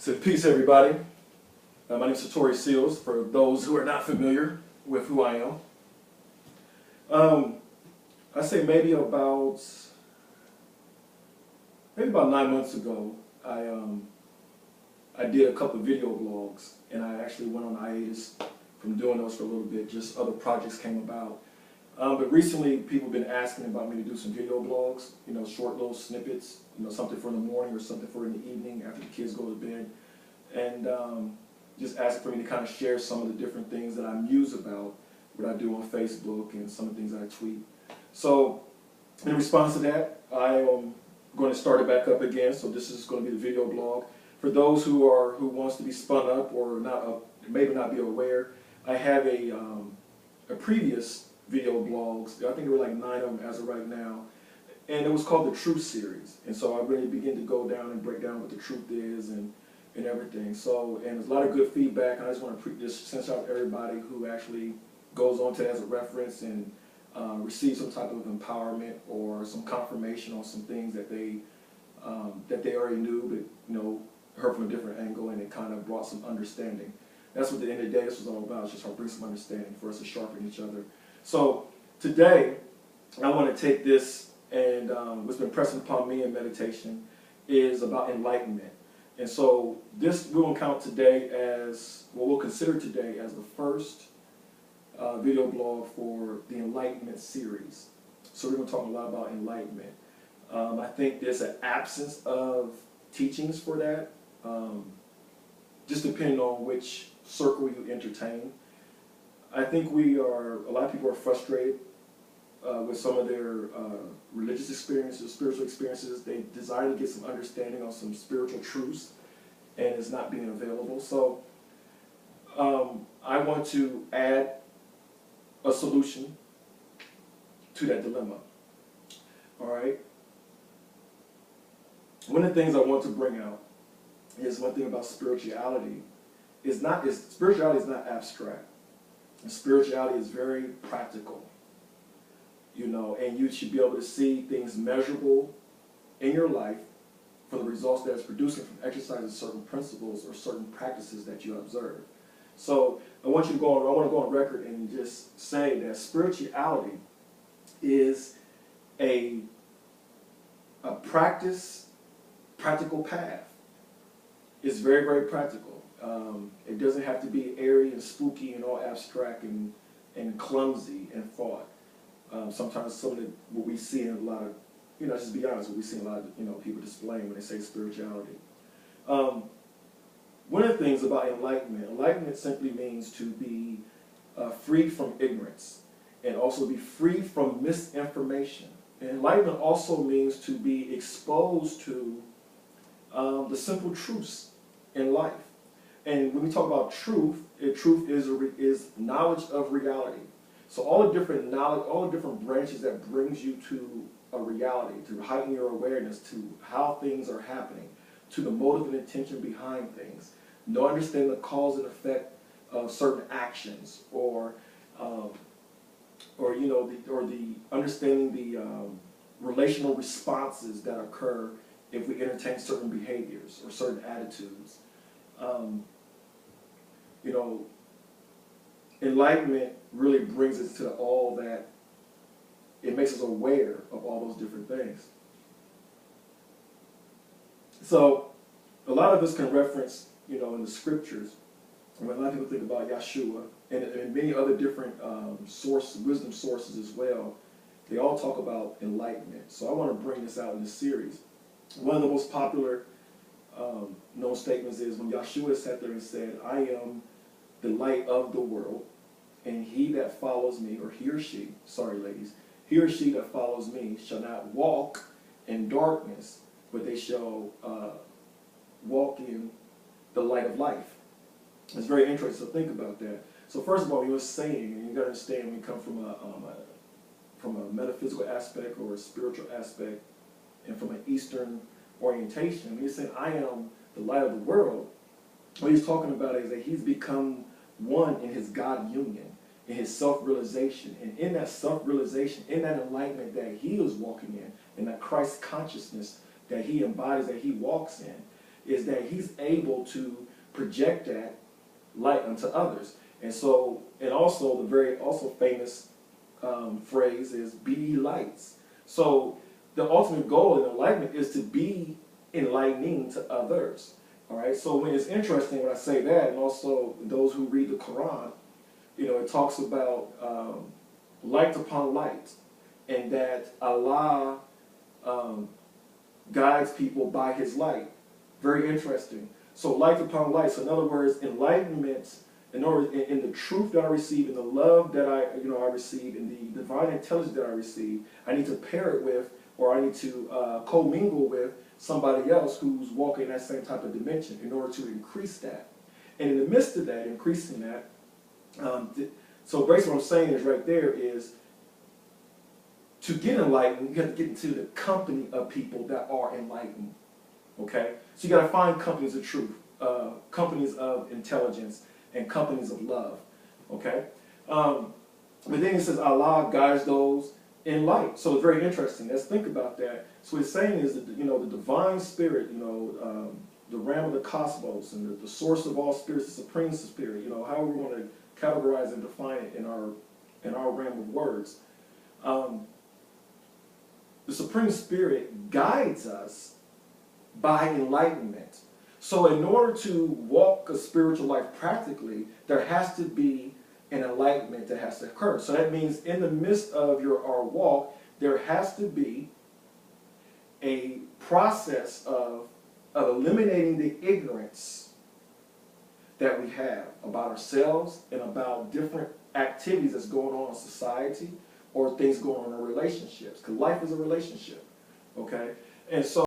So peace, everybody. My name is Satori Seals, for those who are not familiar with who I am. I say maybe about 9 months ago, I did a couple of video blogs, and I actually went on hiatus from doing those for a little bit. Just other projects came about. But recently, people have been asking about me to do some video blogs, short little snippets, something for in the morning or something for in the evening after the kids go to bed. And just asking for me to kind of share some of the different things that I muse about, what I do on Facebook and some of the things I tweet. So in response to that, I am going to start it back up again. So this is going to be the video blog. For those who wants to be spun up or not maybe not be aware, I have a previous video blogs. I think there were like 9 of them as of right now. And it was called the Truth Series. And so I really begin to go down and break down what the truth is and everything. So, and there's a lot of good feedback. And I just want to just send out to everybody who actually goes on to it as a reference and receives some type of empowerment or some confirmation on some things that they already knew, but heard from a different angle, and it kind of brought some understanding. That's what the end of the day this was all about. It's just trying to bring some understanding for us to sharpen each other. So today, I want to take this, and what's been pressing upon me in meditation is about enlightenment. And so this we'll count today as, well, we'll consider today as the first video blog for the Enlightenment series. So we're going to talk a lot about enlightenment. I think there's an absence of teachings for that, just depending on which circle you entertain. I think a lot of people are frustrated with some of their religious experiences, spiritual experiences. They desire to get some understanding on some spiritual truths, and it's not being available. So I want to add a solution to that dilemma. All right? One of the things I want to bring out is one thing about spirituality. Spirituality is not abstract. Spirituality is very practical. And you should be able to see things measurable in your life for the results that it's producing from exercising certain principles or certain practices that you observe. So I want to go on record and just say that spirituality is a practical path. It's very, very practical. It doesn't have to be airy and spooky and all abstract and clumsy and thought. Sometimes what we see in a lot of, just be honest, what we see in a lot of, people displaying when they say spirituality. One of the things about enlightenment simply means to be free from ignorance and also be free from misinformation. And enlightenment also means to be exposed to the simple truths in life. And when we talk about truth is knowledge of reality. So all the different knowledge, all the different branches that brings you to a reality, to heighten your awareness to how things are happening, to the motive and intention behind things, understanding the cause and effect of certain actions, or the understanding the relational responses that occur if we entertain certain behaviors or certain attitudes. Enlightenment really brings us to all that. It makes us aware of all those different things. So a lot of us can reference, in the scriptures, and when a lot of people think about Yeshua and many other different wisdom sources as well, they all talk about enlightenment. So I want to bring this out in this series. One of the most popular known statements is when Yeshua sat there and said, "I am the light of the world, and he that follows me," or he or she, sorry ladies, "he or she that follows me shall not walk in darkness, but they shall walk in the light of life." It's very interesting to think about that. So first of all, he was saying, and you got to understand, when you come from a metaphysical aspect or a spiritual aspect, and from an Eastern orientation, when he's saying, "I am the light of the world," what he's talking about is that he's become one in his God union, in his self-realization. And in that self-realization, in that enlightenment that he is walking in that Christ consciousness that he embodies, that he walks in, is that he's able to project that light unto others. And so, and also the very also famous phrase is be ye lights. So the ultimate goal in enlightenment is to be enlightening to others. All right. So when it's interesting when I say that, and also those who read the Quran, you know, it talks about light upon light, and that Allah guides people by His light. Very interesting. So light upon light. So in other words, enlightenment, in the truth that I receive, in the love that I receive, in the divine intelligence that I receive, I need to pair it with, or I need to commingle with somebody else who's walking in that same type of dimension in order to increase that. And in the midst of that, increasing that, so basically what I'm saying is right there is, to get enlightened, you have to get into the company of people that are enlightened. Okay? So you got to find companies of truth, companies of intelligence, and companies of love. Okay? But then it says Allah guides those in light. So it's very interesting. Let's think about that. So what it's saying is that, you know, the divine spirit, you know, the realm of the cosmos, and the source of all spirits, the supreme spirit, you know, however we want to categorize and define it in our realm of words. The Supreme Spirit guides us by enlightenment. So in order to walk a spiritual life practically, there has to be an enlightenment that has to occur. So that means in the midst of our walk, there has to be a process of eliminating the ignorance that we have about ourselves and about different activities that's going on in society, or things going on in relationships, because life is a relationship, okay? And so